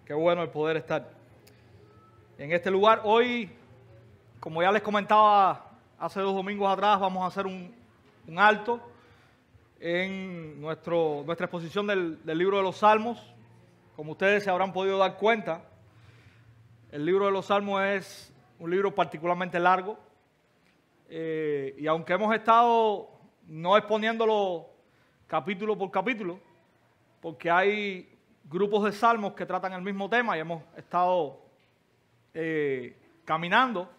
Qué bueno el poder estar en este lugar. Hoy, como ya les comentaba hace 2 domingos atrás, vamos a hacer un alto en nuestra exposición del libro de los Salmos. Como ustedes se habrán podido dar cuenta, el libro de los Salmos es un libro particularmente largo y aunque hemos estado no exponiéndolo capítulo por capítulo, porque hay grupos de salmos que tratan el mismo tema y hemos estado caminando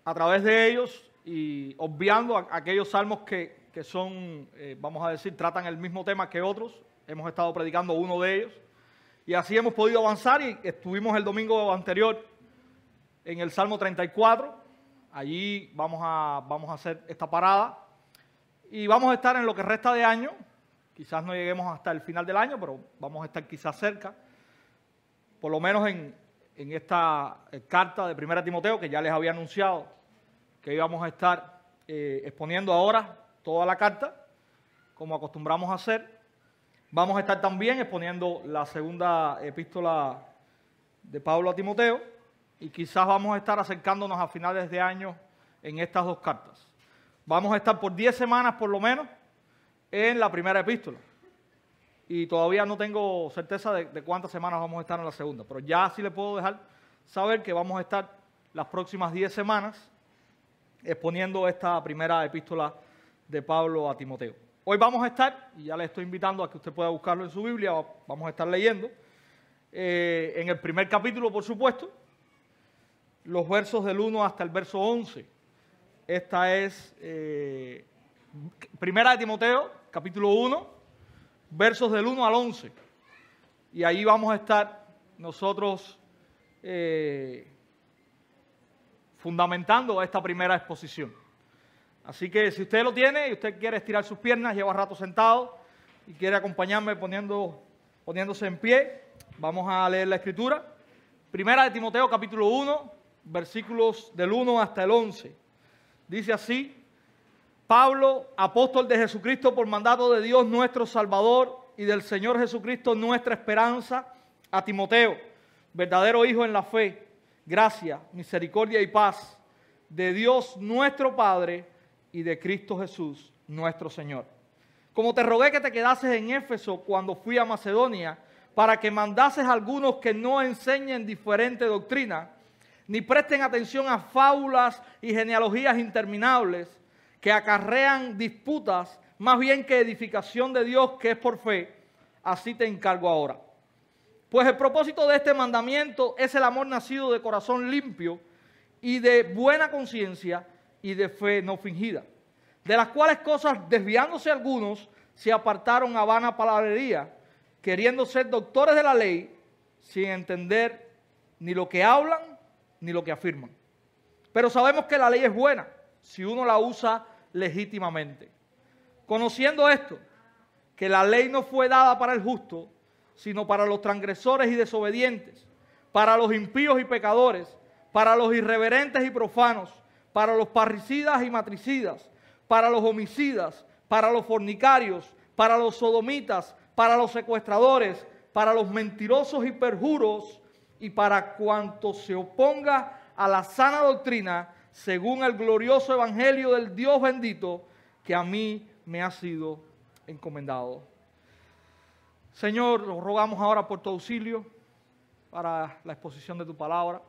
a través de ellos y obviando aquellos salmos que son, vamos a decir, tratan el mismo tema que otros. Hemos estado predicando uno de ellos y así hemos podido avanzar y estuvimos el domingo anterior en el Salmo 34. Allí vamos a hacer esta parada y vamos a estar en lo que resta de año. Quizás no lleguemos hasta el final del año, pero vamos a estar quizás cerca, por lo menos en esta carta de 1 Timoteo, que ya les había anunciado que íbamos a estar exponiendo ahora toda la carta, como acostumbramos a hacer. Vamos a estar también exponiendo la segunda epístola de Pablo a Timoteo, y quizás vamos a estar acercándonos a finales de año en estas 2 cartas. Vamos a estar por 10 semanas por lo menos en la primera epístola. Y todavía no tengo certeza de cuántas semanas vamos a estar en la segunda, pero ya sí le puedo dejar saber que vamos a estar las próximas 10 semanas exponiendo esta primera epístola de Pablo a Timoteo. Hoy vamos a estar, y ya le estoy invitando a que usted pueda buscarlo en su Biblia, vamos a estar leyendo, en el primer capítulo, por supuesto, los versos del 1 hasta el verso 11. Esta es Primera de Timoteo, capítulo 1, versos del 1 al 11. Y ahí vamos a estar nosotros fundamentando esta primera exposición. Así que si usted lo tiene y usted quiere estirar sus piernas, lleva rato sentado y quiere acompañarme poniéndose en pie, vamos a leer la Escritura. Primera de Timoteo, capítulo 1, versículos del 1 hasta el 11. Dice así: Pablo, apóstol de Jesucristo por mandato de Dios nuestro Salvador y del Señor Jesucristo nuestra esperanza, a Timoteo, verdadero hijo en la fe, gracia, misericordia y paz de Dios nuestro Padre y de Cristo Jesús nuestro Señor. Como te rogué que te quedases en Éfeso cuando fui a Macedonia, para que mandases a algunos que no enseñen diferente doctrina, ni presten atención a fábulas y genealogías interminables que acarrean disputas, más bien que edificación de Dios que es por fe, así te encargo ahora. Pues el propósito de este mandamiento es el amor nacido de corazón limpio y de buena conciencia y de fe no fingida, de las cuales cosas, desviándose algunos, se apartaron a vana palabrería, queriendo ser doctores de la ley, sin entender ni lo que hablan ni lo que afirman. Pero sabemos que la ley es buena si uno la usa legítimamente. Conociendo esto, que la ley no fue dada para el justo, sino para los transgresores y desobedientes, para los impíos y pecadores, para los irreverentes y profanos, para los parricidas y matricidas, para los homicidas, para los fornicarios, para los sodomitas, para los secuestradores, para los mentirosos y perjuros, y para cuanto se oponga a la sana doctrina, según el glorioso evangelio del Dios bendito, que a mí me ha sido encomendado. Señor, rogamos ahora por tu auxilio para la exposición de tu palabra.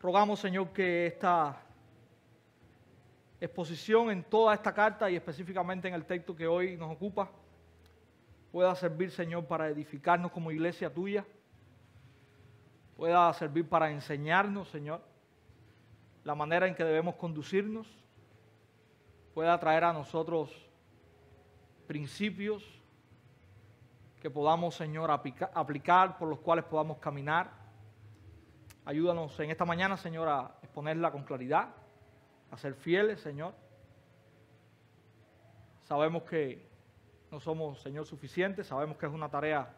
Rogamos, Señor, que esta exposición en toda esta carta y específicamente en el texto que hoy nos ocupa pueda servir, Señor, para edificarnos como iglesia tuya, pueda servir para enseñarnos, Señor, la manera en que debemos conducirnos, pueda traer a nosotros principios que podamos, Señor, aplicar, por los cuales podamos caminar. Ayúdanos en esta mañana, Señor, a exponerla con claridad, a ser fieles, Señor. Sabemos que no somos, Señor, suficientes, sabemos que es una tarea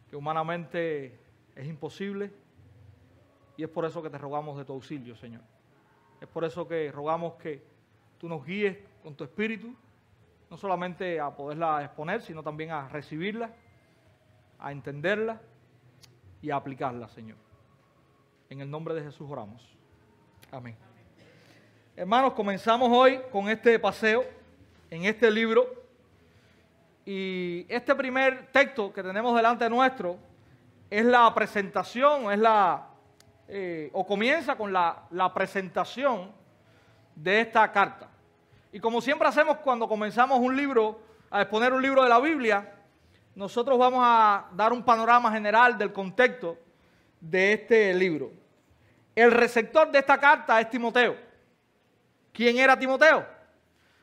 que humanamente es imposible, y es por eso que te rogamos de tu auxilio, Señor. Es por eso que rogamos que tú nos guíes con tu Espíritu, no solamente a poderla exponer, sino también a recibirla, a entenderla y a aplicarla, Señor. En el nombre de Jesús oramos. Amén. Hermanos, comenzamos hoy con este paseo en este libro. Y este primer texto que tenemos delante nuestro es la presentación, comienza con la presentación de esta carta. Y como siempre hacemos cuando comenzamos un libro, a exponer un libro de la Biblia, nosotros vamos a dar un panorama general del contexto de este libro. El receptor de esta carta es Timoteo. ¿Quién era Timoteo?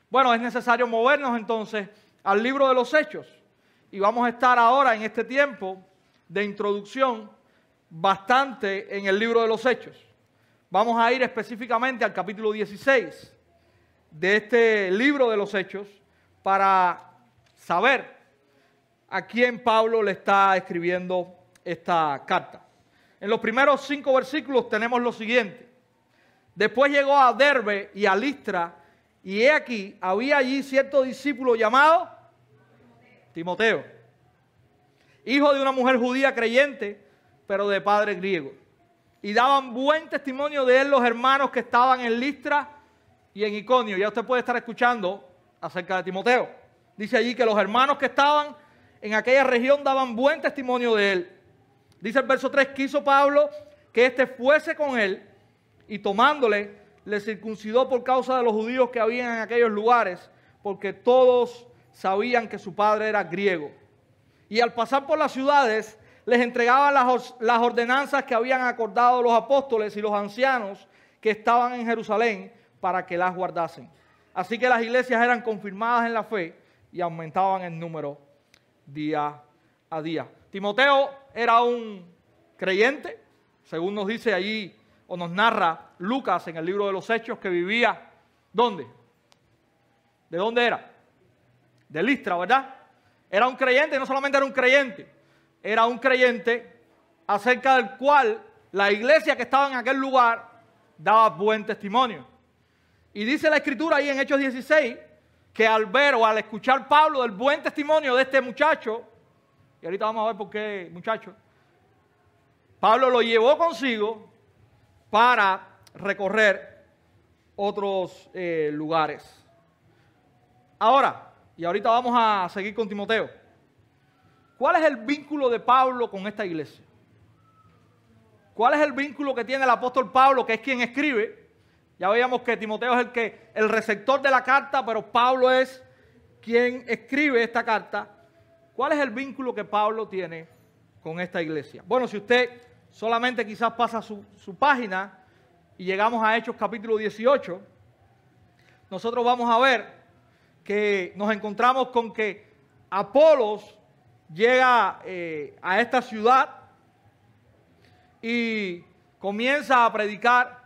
Bueno, es necesario movernos entonces al libro de los Hechos. Y vamos a estar ahora en este tiempo de introducción bastante en el libro de los Hechos. Vamos a ir específicamente al capítulo 16 de este libro de los Hechos para saber a quién Pablo le está escribiendo esta carta. En los primeros 5 versículos tenemos lo siguiente. Después llegó a Derbe y a Listra, y he aquí, había allí cierto discípulo llamado Timoteo, hijo de una mujer judía creyente, pero de padre griego. Y daban buen testimonio de él los hermanos que estaban en Listra y en Iconio. Ya usted puede estar escuchando acerca de Timoteo. Dice allí que los hermanos que estaban en aquella región daban buen testimonio de él. Dice el verso 3, quiso Pablo que éste fuese con él, y tomándole, le circuncidó por causa de los judíos que habían en aquellos lugares, porque todos sabían que su padre era griego. Y al pasar por las ciudades, les entregaban las ordenanzas que habían acordado los apóstoles y los ancianos que estaban en Jerusalén para que las guardasen. Así que las iglesias eran confirmadas en la fe y aumentaban en número día a día. Timoteo era un creyente, según nos dice allí, o nos narra Lucas en el libro de los Hechos, que vivía, ¿dónde? ¿De dónde era? De Listra, ¿verdad? Era un creyente, y no solamente era un creyente, era un creyente acerca del cual la iglesia que estaba en aquel lugar daba buen testimonio. Y dice la Escritura ahí en Hechos 16, que al ver o al escuchar Pablo del buen testimonio de este muchacho, y ahorita vamos a ver por qué muchacho, Pablo lo llevó consigo para recorrer otros lugares. Ahora, y ahorita vamos a seguir con Timoteo. ¿Cuál es el vínculo de Pablo con esta iglesia? ¿Cuál es el vínculo que tiene el apóstol Pablo, que es quien escribe? Ya veíamos que Timoteo es el receptor de la carta, pero Pablo es quien escribe esta carta. ¿Cuál es el vínculo que Pablo tiene con esta iglesia? Bueno, si usted solamente quizás pasa su página y llegamos a Hechos capítulo 18, nosotros vamos a ver que nos encontramos con que Apolos llega a esta ciudad y comienza a predicar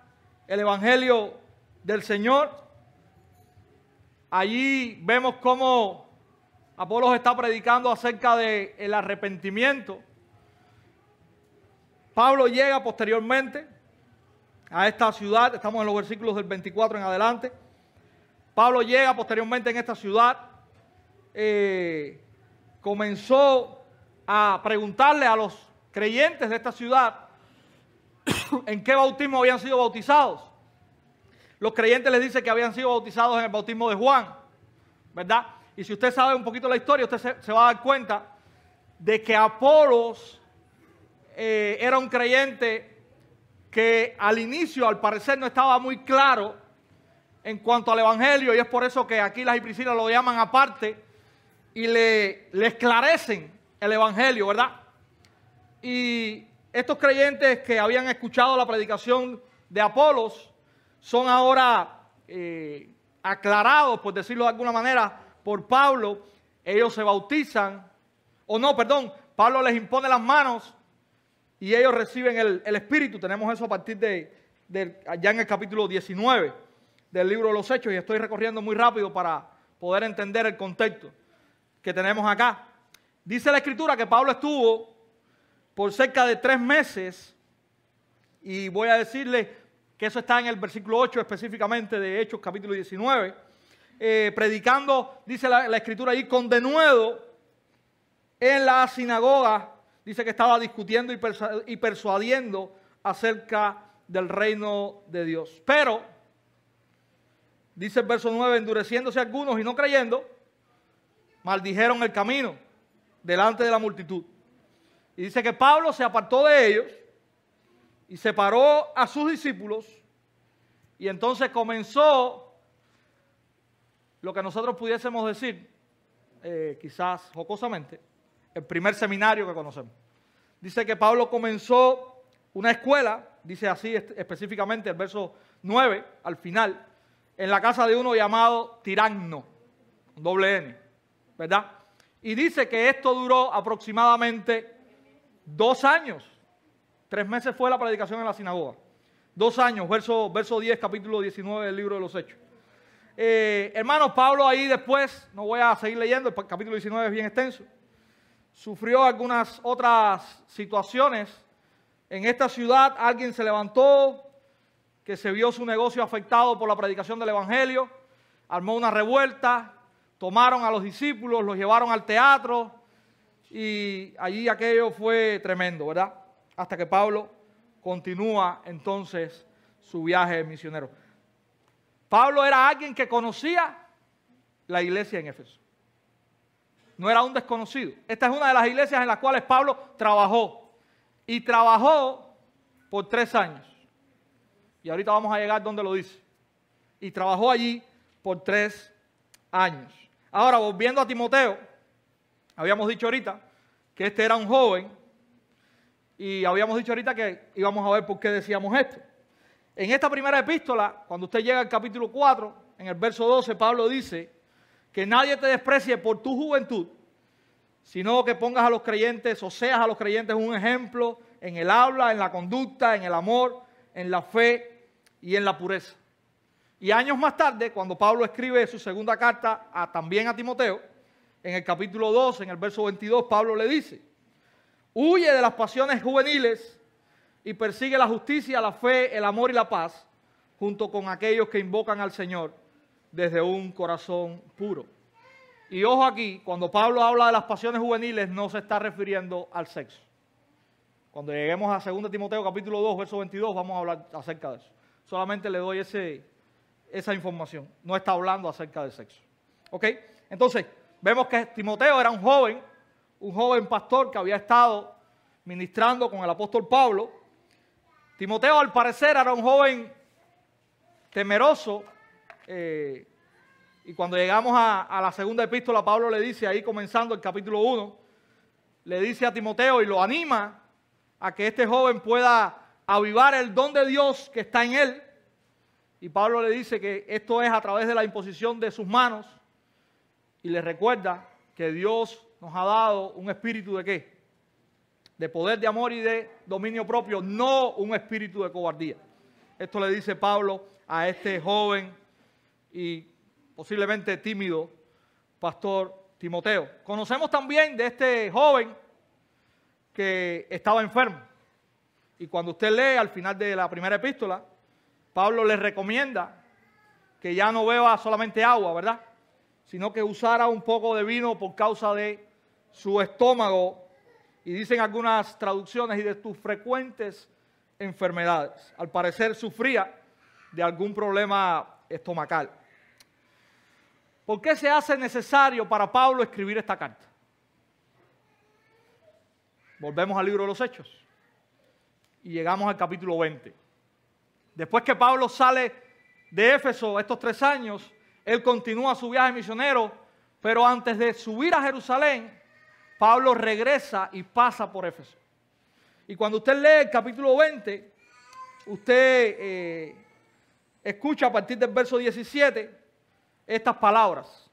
el evangelio del Señor. Allí vemos cómo Apolos está predicando acerca del arrepentimiento. Pablo llega posteriormente a esta ciudad, estamos en los versículos del 24 en adelante. Pablo llega posteriormente en esta ciudad, comenzó a preguntarle a los creyentes de esta ciudad en qué bautismo habían sido bautizados. Los creyentes les dicen que habían sido bautizados en el bautismo de Juan, ¿verdad? Y si usted sabe un poquito la historia, usted se va a dar cuenta de que Apolos era un creyente que al inicio, al parecer, no estaba muy claro en cuanto al evangelio, y es por eso que Aquilas y Priscila lo llaman aparte y le esclarecen el evangelio, ¿verdad? Y estos creyentes que habían escuchado la predicación de Apolos son ahora aclarados, por decirlo de alguna manera, por Pablo. Ellos se bautizan, Pablo les impone las manos y ellos reciben el Espíritu. Tenemos eso a partir de allá en el capítulo 19 del libro de los Hechos, y estoy recorriendo muy rápido para poder entender el contexto que tenemos acá. Dice la Escritura que Pablo estuvo por cerca de 3 meses, y voy a decirle que eso está en el versículo 8 específicamente de Hechos capítulo 19, predicando, dice la Escritura ahí, con denuedo en la sinagoga dice que estaba discutiendo y persuadiendo acerca del reino de Dios. Pero, dice el verso 9, endureciéndose algunos y no creyendo, maldijeron el camino delante de la multitud. Y dice que Pablo se apartó de ellos y separó a sus discípulos, y entonces comenzó lo que nosotros pudiésemos decir, quizás jocosamente, el primer seminario que conocemos. Dice que Pablo comenzó una escuela, dice así específicamente el verso 9 al final, en la casa de uno llamado Tiranno, doble N, ¿verdad? Y dice que esto duró aproximadamente 2 años. 3 meses fue la predicación en la sinagoga. 2 años, verso 10, capítulo 19 del libro de los Hechos. Hermanos, Pablo ahí después, no voy a seguir leyendo, el capítulo 19 es bien extenso, sufrió algunas otras situaciones. En esta ciudad alguien se levantó, que se vio su negocio afectado por la predicación del evangelio, armó una revuelta, tomaron a los discípulos, los llevaron al teatro y allí aquello fue tremendo, ¿verdad? Hasta que Pablo continúa entonces su viaje misionero. Pablo era alguien que conocía la iglesia en Éfeso. No era un desconocido. Esta es una de las iglesias en las cuales Pablo trabajó. Y trabajó por 3 años. Y ahorita vamos a llegar donde lo dice. Y trabajó allí por 3 años. Ahora, volviendo a Timoteo, habíamos dicho ahorita que este era un joven. Y habíamos dicho ahorita que íbamos a ver por qué decíamos esto. En esta primera epístola, cuando usted llega al capítulo 4, en el verso 12, Pablo dice que nadie te desprecie por tu juventud, sino que pongas a los creyentes o seas a los creyentes un ejemplo en el habla, en la conducta, en el amor, en la fe y en la pureza. Y años más tarde, cuando Pablo escribe su segunda carta también a Timoteo, en el capítulo 2, en el verso 22, Pablo le dice: huye de las pasiones juveniles y persigue la justicia, la fe, el amor y la paz, junto con aquellos que invocan al Señor desde un corazón puro. Y ojo aquí, cuando Pablo habla de las pasiones juveniles, no se está refiriendo al sexo. Cuando lleguemos a 2 Timoteo capítulo 2, verso 22, vamos a hablar acerca de eso. Solamente le doy esa información. No está hablando acerca del sexo. ¿Ok? Entonces, vemos que Timoteo era un joven pastor que había estado ministrando con el apóstol Pablo. Timoteo, al parecer, era un joven temeroso. Y cuando llegamos a la segunda epístola, Pablo le dice, ahí comenzando el capítulo 1, le dice a Timoteo y lo anima a que este joven pueda avivar el don de Dios que está en él. Y Pablo le dice que esto es a través de la imposición de sus manos. Y le recuerda que Dios nos ha dado un espíritu de ¿qué? De poder, de amor y de dominio propio, no un espíritu de cobardía. Esto le dice Pablo a este joven y posiblemente tímido pastor Timoteo. Conocemos también de este joven que estaba enfermo. Y cuando usted lee al final de la primera epístola, Pablo le recomienda que ya no beba solamente agua, ¿verdad? Sino que usara un poco de vino por causa de su estómago. Y dicen algunas traducciones, y de tus frecuentes enfermedades. Al parecer sufría de algún problema estomacal. ¿Por qué se hace necesario para Pablo escribir esta carta? Volvemos al libro de los Hechos y llegamos al capítulo 20. Después que Pablo sale de Éfeso estos 3 años, él continúa su viaje misionero, pero antes de subir a Jerusalén, Pablo regresa y pasa por Éfeso. Y cuando usted lee el capítulo 20, usted escucha a partir del verso 17 estas palabras.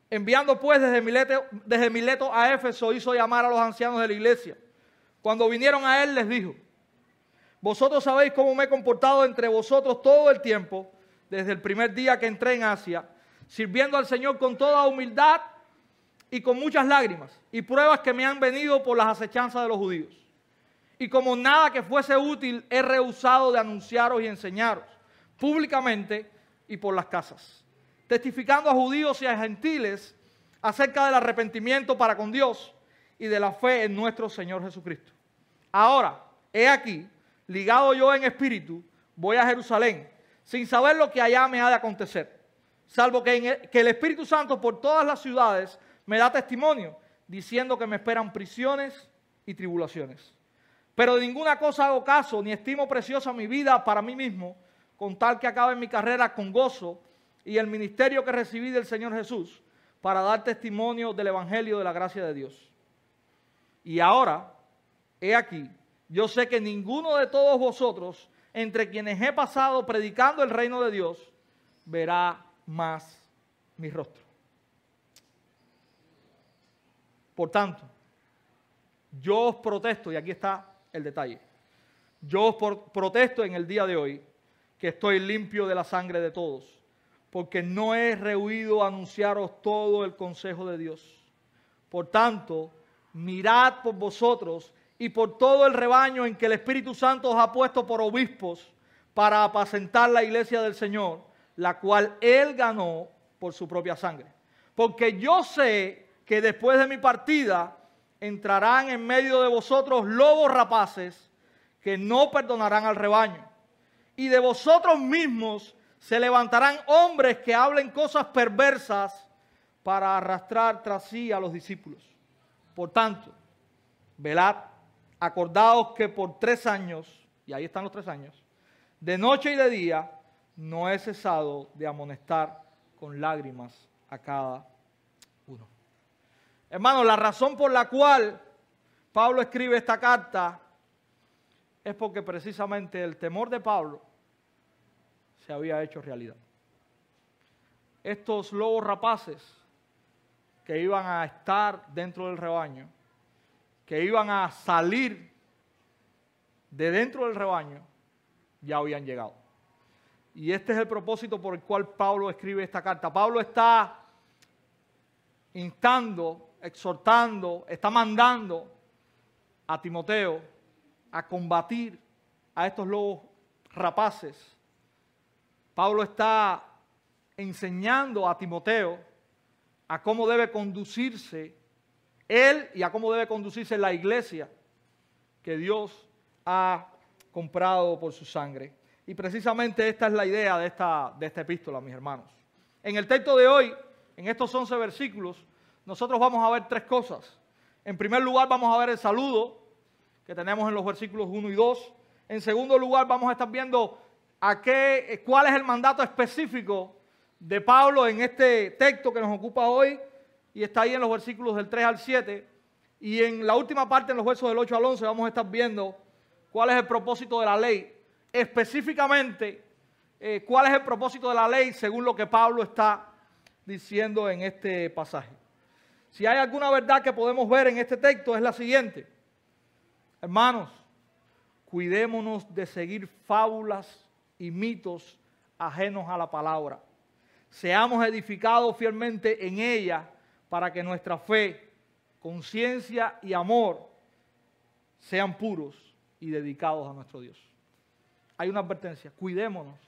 Enviando pues desde Mileto a Éfeso, hizo llamar a los ancianos de la iglesia. Cuando vinieron a él, les dijo: vosotros sabéis cómo me he comportado entre vosotros todo el tiempo, desde el primer día que entré en Asia, sirviendo al Señor con toda humildad y con muchas lágrimas y pruebas que me han venido por las acechanzas de los judíos. Y como nada que fuese útil, he rehusado de anunciaros y enseñaros públicamente y por las casas, testificando a judíos y a gentiles acerca del arrepentimiento para con Dios y de la fe en nuestro Señor Jesucristo. Ahora, he aquí, ligado yo en espíritu, voy a Jerusalén, sin saber lo que allá me ha de acontecer, salvo que el Espíritu Santo por todas las ciudades me da testimonio, diciendo que me esperan prisiones y tribulaciones. Pero de ninguna cosa hago caso, ni estimo preciosa mi vida para mí mismo, con tal que acabe mi carrera con gozo y el ministerio que recibí del Señor Jesús, para dar testimonio del Evangelio de la gracia de Dios. Y ahora, he aquí, yo sé que ninguno de todos vosotros, entre quienes he pasado predicando el reino de Dios, verá más mi rostro. Por tanto, yo os protesto, y aquí está el detalle, yo os protesto en el día de hoy que estoy limpio de la sangre de todos, porque no he rehuido anunciaros todo el consejo de Dios. Por tanto, mirad por vosotros y por todo el rebaño en que el Espíritu Santo os ha puesto por obispos para apacentar la iglesia del Señor, la cual Él ganó por su propia sangre. Porque yo sé que después de mi partida entrarán en medio de vosotros lobos rapaces que no perdonarán al rebaño. Y de vosotros mismos se levantarán hombres que hablen cosas perversas para arrastrar tras sí a los discípulos. Por tanto, velad, acordaos que por 3 años, y ahí están los 3 años, de noche y de día, no he cesado de amonestar con lágrimas a cada uno. Hermanos, la razón por la cual Pablo escribe esta carta es porque precisamente el temor de Pablo se había hecho realidad. Estos lobos rapaces que iban a estar dentro del rebaño, que iban a salir de dentro del rebaño, ya habían llegado. Y este es el propósito por el cual Pablo escribe esta carta. Pablo está instando, exhortando, está mandando a Timoteo a combatir a estos lobos rapaces. Pablo está enseñando a Timoteo a cómo debe conducirse él y a cómo debe conducirse la iglesia que Dios ha comprado por su sangre. Y precisamente esta es la idea de esta epístola, mis hermanos. En el texto de hoy, en estos 11 versículos, nosotros vamos a ver 3 cosas. En primer lugar, vamos a ver el saludo que tenemos en los versículos 1 y 2. En segundo lugar, vamos a estar viendo cuál es el mandato específico de Pablo en este texto que nos ocupa hoy, y está ahí en los versículos del 3 al 7. Y en la última parte, en los versos del 8 al 11, vamos a estar viendo cuál es el propósito de la ley. Específicamente, cuál es el propósito de la ley según lo que Pablo está diciendo en este pasaje. Si hay alguna verdad que podemos ver en este texto es la siguiente. Hermanos, cuidémonos de seguir fábulas y mitos ajenos a la palabra. Seamos edificados fielmente en ella para que nuestra fe, conciencia y amor sean puros y dedicados a nuestro Dios. Hay una advertencia: cuidémonos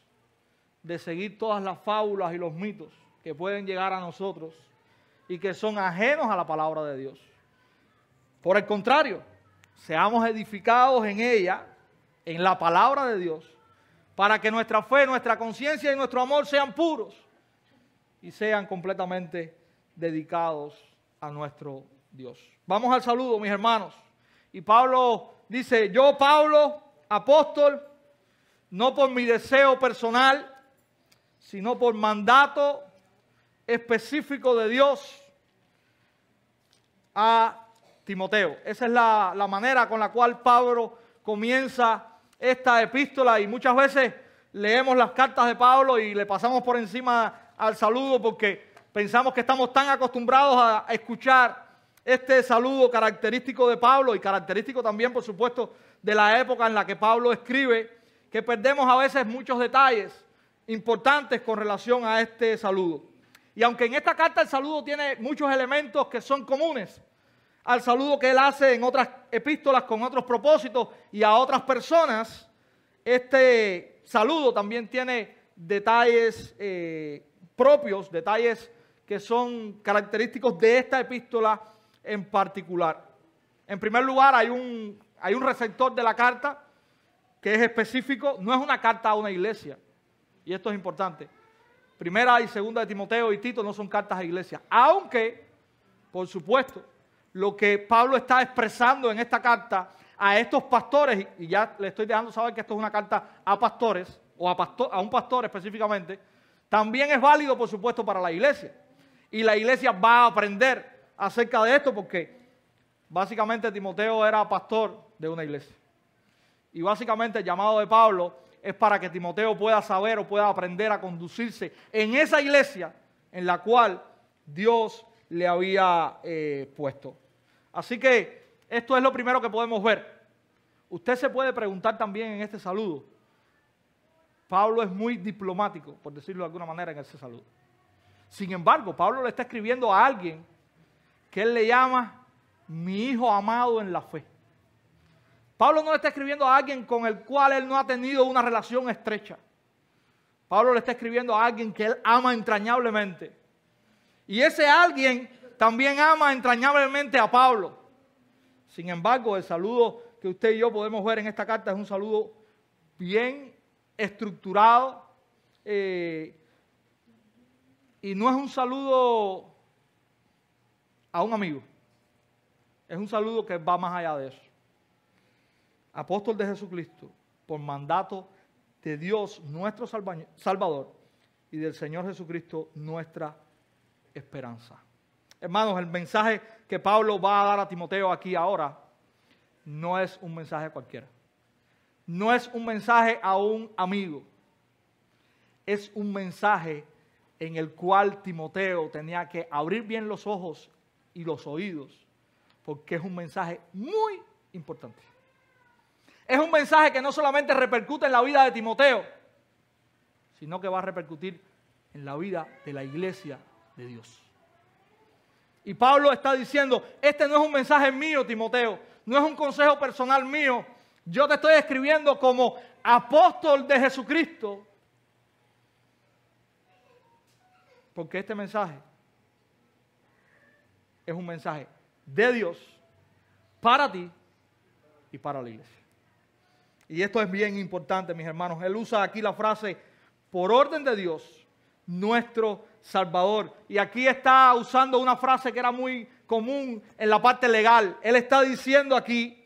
de seguir todas las fábulas y los mitos que pueden llegar a nosotros y que son ajenos a la palabra de Dios. Por el contrario, seamos edificados en ella, en la palabra de Dios, para que nuestra fe, nuestra conciencia y nuestro amor sean puros y sean completamente dedicados a nuestro Dios. Vamos al saludo, mis hermanos. Y Pablo dice: yo, Pablo, apóstol, no por mi deseo personal, sino por mandato específico de Dios a Timoteo. Esa es la manera con la cual Pablo comienza esta epístola, y muchas veces leemos las cartas de Pablo y le pasamos por encima al saludo porque pensamos que estamos tan acostumbrados a escuchar este saludo característico de Pablo y característico también, por supuesto, de la época en la que Pablo escribe, que perdemos a veces muchos detalles importantes con relación a este saludo. Y aunque en esta carta el saludo tiene muchos elementos que son comunes al saludo que él hace en otras epístolas con otros propósitos y a otras personas, este saludo también tiene detalles detalles que son característicos de esta epístola en particular. En primer lugar, hay un receptor de la carta que es específico. No es una carta a una iglesia, y esto es importante. Primera y segunda de Timoteo y Tito no son cartas a iglesias, aunque, por supuesto, lo que Pablo está expresando en esta carta a estos pastores, y ya le estoy dejando saber que esto es una carta a pastores, o a un pastor específicamente, también es válido, por supuesto, para la iglesia. Y la iglesia va a aprender acerca de esto porque básicamente Timoteo era pastor de una iglesia. Y básicamente el llamado de Pablo es para que Timoteo pueda saber o pueda aprender a conducirse en esa iglesia en la cual Dios le había puesto. Así que esto es lo primero que podemos ver. Usted se puede preguntar también en este saludo. Pablo es muy diplomático, por decirlo de alguna manera, en ese saludo. Sin embargo, Pablo le está escribiendo a alguien que él le llama mi hijo amado en la fe. Pablo no le está escribiendo a alguien con el cual él no ha tenido una relación estrecha. Pablo le está escribiendo a alguien que él ama entrañablemente. Y ese alguien también ama entrañablemente a Pablo. Sin embargo, el saludo que usted y yo podemos ver en esta carta es un saludo bien estructurado, y no es un saludo a un amigo, es un saludo que va más allá de eso. Apóstol de Jesucristo, por mandato de Dios nuestro Salvador y del Señor Jesucristo nuestra esperanza. Hermanos, el mensaje que Pablo va a dar a Timoteo aquí ahora no es un mensaje cualquiera. No es un mensaje a un amigo. Es un mensaje en el cual Timoteo tenía que abrir bien los ojos y los oídos, porque es un mensaje muy importante. Es un mensaje que no solamente repercute en la vida de Timoteo, sino que va a repercutir en la vida de la iglesia de Dios. Y Pablo está diciendo, este no es un mensaje mío, Timoteo, no es un consejo personal mío. Yo te estoy escribiendo como apóstol de Jesucristo, porque este mensaje es un mensaje de Dios para ti y para la iglesia. Y esto es bien importante, mis hermanos. Él usa aquí la frase, por orden de Dios, nuestro Salvador. Y aquí está usando una frase que era muy común en la parte legal. Él está diciendo aquí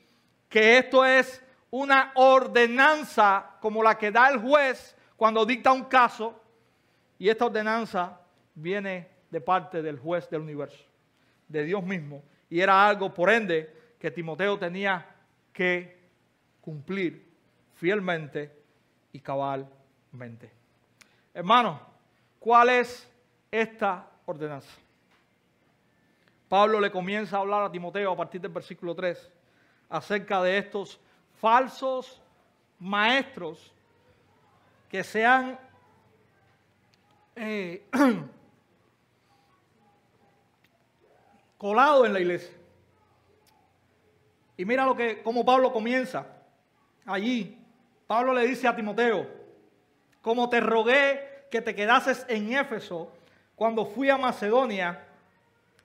que esto es una ordenanza como la que da el juez cuando dicta un caso. Y esta ordenanza viene de parte del juez del universo, de Dios mismo. Y era algo, por ende, que Timoteo tenía que cumplir fielmente y cabalmente. Hermanos, ¿cuál es esta ordenanza? Pablo le comienza a hablar a Timoteo a partir del versículo 3 acerca de estos falsos maestros que se han colado en la iglesia. Y mira cómo Pablo comienza allí. Pablo le dice a Timoteo, como te rogué que te quedases en Éfeso cuando fui a Macedonia,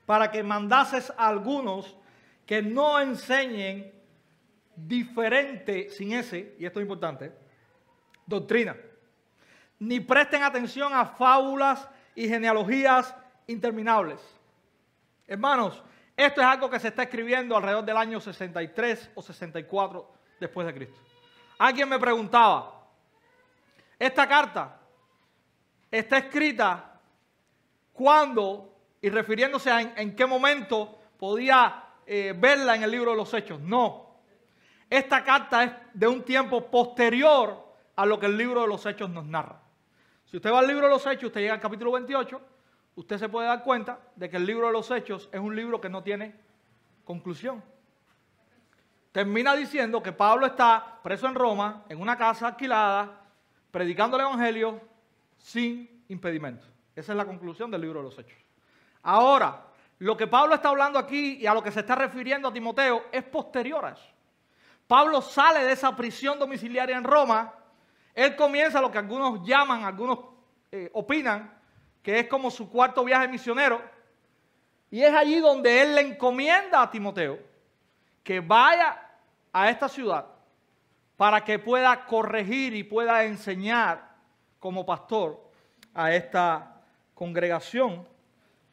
para que mandases a algunos que no enseñen diferente, sin ese, y esto es importante, doctrina, ni presten atención a fábulas y genealogías interminables. Hermanos, esto es algo que se está escribiendo alrededor del año 63 o 64 después de Cristo. Alguien me preguntaba, esta carta está escrita cuándo y refiriéndose a en qué momento podía verla en el libro de los Hechos. No, esta carta es de un tiempo posterior a lo que el libro de los Hechos nos narra. Si usted va al libro de los Hechos, usted llega al capítulo 28, usted se puede dar cuenta de que el libro de los Hechos es un libro que no tiene conclusión. Termina diciendo que Pablo está preso en Roma, en una casa alquilada, predicando el evangelio sin impedimento. Esa es la conclusión del libro de los Hechos. Ahora, lo que Pablo está hablando aquí y a lo que se está refiriendo a Timoteo es posterior a eso. Pablo sale de esa prisión domiciliaria en Roma. Él comienza lo que algunos llaman, algunos opinan, que es como su cuarto viaje misionero. Y es allí donde él le encomienda a Timoteo que vaya a esta ciudad para que pueda corregir y pueda enseñar como pastor a esta congregación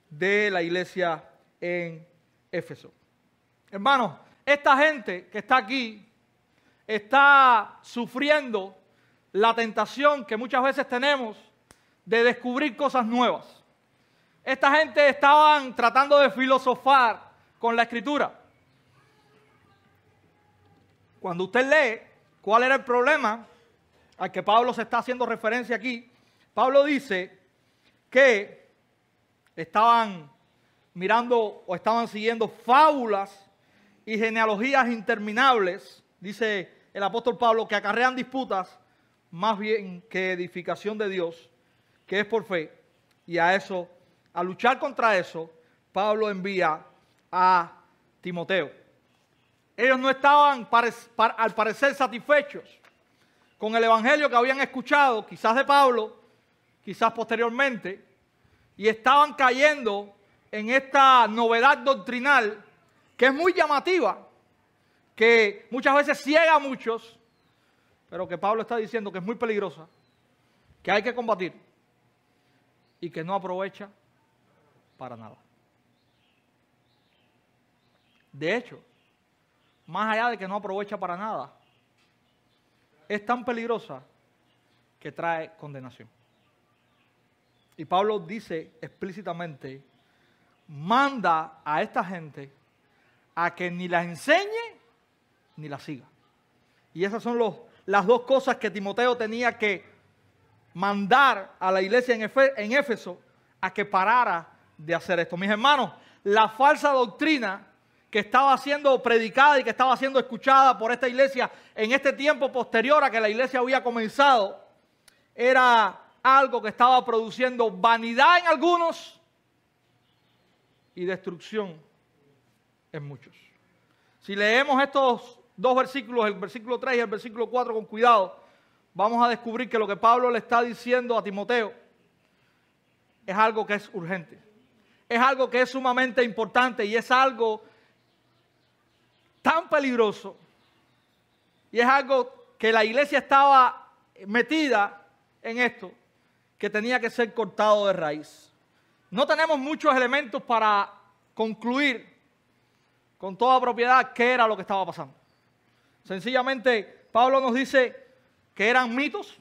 de la iglesia en Éfeso. Hermanos, esta gente que está aquí está sufriendo la tentación que muchas veces tenemos de descubrir cosas nuevas. Esta gente estaban tratando de filosofar con la Escritura. Cuando usted lee cuál era el problema al que Pablo se está haciendo referencia aquí, Pablo dice que estaban mirando o estaban siguiendo fábulas y genealogías interminables, dice el apóstol Pablo, que acarrean disputas más bien que edificación de Dios, que es por fe. Y a luchar contra eso, Pablo envía a Timoteo. Ellos no estaban, al parecer, satisfechos con el evangelio que habían escuchado, quizás de Pablo, quizás posteriormente, y estaban cayendo en esta novedad doctrinal que es muy llamativa, que muchas veces ciega a muchos, pero que Pablo está diciendo que es muy peligrosa, que hay que combatir y que no aprovecha para nada. De hecho, más allá de que no aprovecha para nada, es tan peligrosa que trae condenación. Y Pablo dice explícitamente, manda a esta gente a que ni la enseñe ni la siga. Y esas son las dos cosas que Timoteo tenía que mandar a la iglesia en Éfeso a que parara de hacer esto. Mis hermanos, la falsa doctrina que estaba siendo predicada y que estaba siendo escuchada por esta iglesia en este tiempo posterior a que la iglesia había comenzado, era algo que estaba produciendo vanidad en algunos y destrucción en muchos. Si leemos estos dos versículos, el versículo 3 y el versículo 4 con cuidado, vamos a descubrir que lo que Pablo le está diciendo a Timoteo es algo que es urgente, es algo que es sumamente importante y es algo tan peligroso y es algo que la iglesia estaba metida en esto, que tenía que ser cortado de raíz. No tenemos muchos elementos para concluir con toda propiedad qué era lo que estaba pasando. Sencillamente, Pablo nos dice que eran mitos,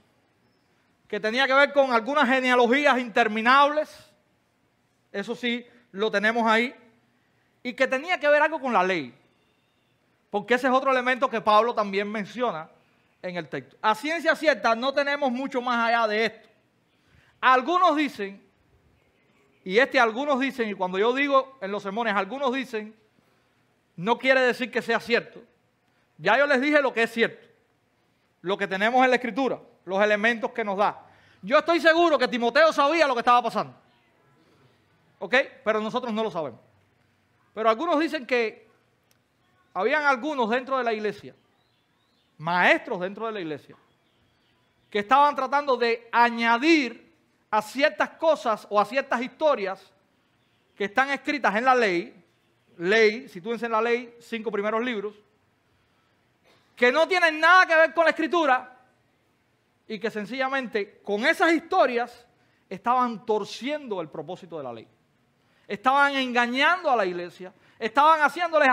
que tenía que ver con algunas genealogías interminables, eso sí, lo tenemos ahí, y que tenía que ver algo con la ley, porque ese es otro elemento que Pablo también menciona en el texto. A ciencia cierta no tenemos mucho más allá de esto. Algunos dicen, algunos dicen, y cuando yo digo en los sermones, algunos dicen, no quiere decir que sea cierto. Ya yo les dije lo que es cierto, lo que tenemos en la Escritura, los elementos que nos da. Yo estoy seguro que Timoteo sabía lo que estaba pasando, ¿ok? Pero nosotros no lo sabemos. Pero algunos dicen que habían algunos dentro de la iglesia, maestros dentro de la iglesia, que estaban tratando de añadir a ciertas cosas o a ciertas historias que están escritas en la ley, sitúense en la ley, 5 primeros libros, que no tienen nada que ver con la Escritura y que sencillamente con esas historias estaban torciendo el propósito de la ley. Estaban engañando a la iglesia, estaban haciéndoles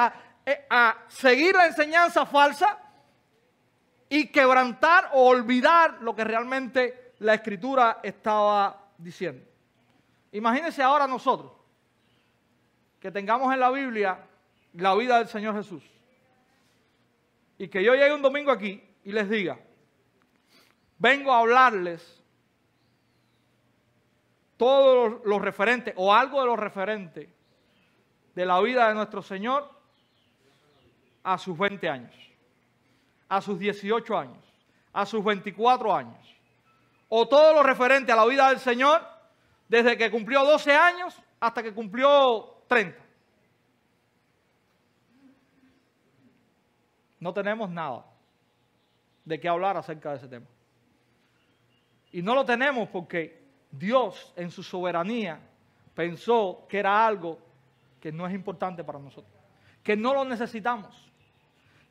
a seguir la enseñanza falsa y quebrantar o olvidar lo que realmente la Escritura estaba diciendo. Imagínense ahora nosotros que tengamos en la Biblia la vida del Señor Jesús y que yo llegue un domingo aquí y les diga, vengo a hablarles todo lo referente o algo de lo referente de la vida de nuestro Señor a sus 20 años, a sus 18 años, a sus 24 años, o todo lo referente a la vida del Señor desde que cumplió 12 años hasta que cumplió 30. No tenemos nada de qué hablar acerca de ese tema. Y no lo tenemos porque Dios en su soberanía pensó que era algo que no es importante para nosotros, que no lo necesitamos.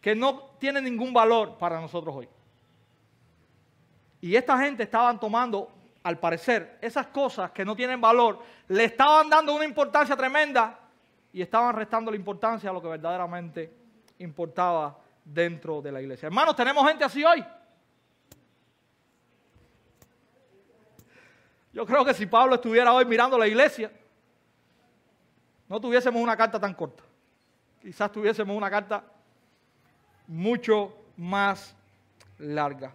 que no tienen ningún valor para nosotros hoy. Y esta gente estaban tomando, al parecer, esas cosas que no tienen valor, le estaban dando una importancia tremenda y estaban restando la importancia a lo que verdaderamente importaba dentro de la iglesia. Hermanos, ¿tenemos gente así hoy? Yo creo que si Pablo estuviera hoy mirando la iglesia, no tuviésemos una carta tan corta. Quizás tuviésemos una carta mucho más larga.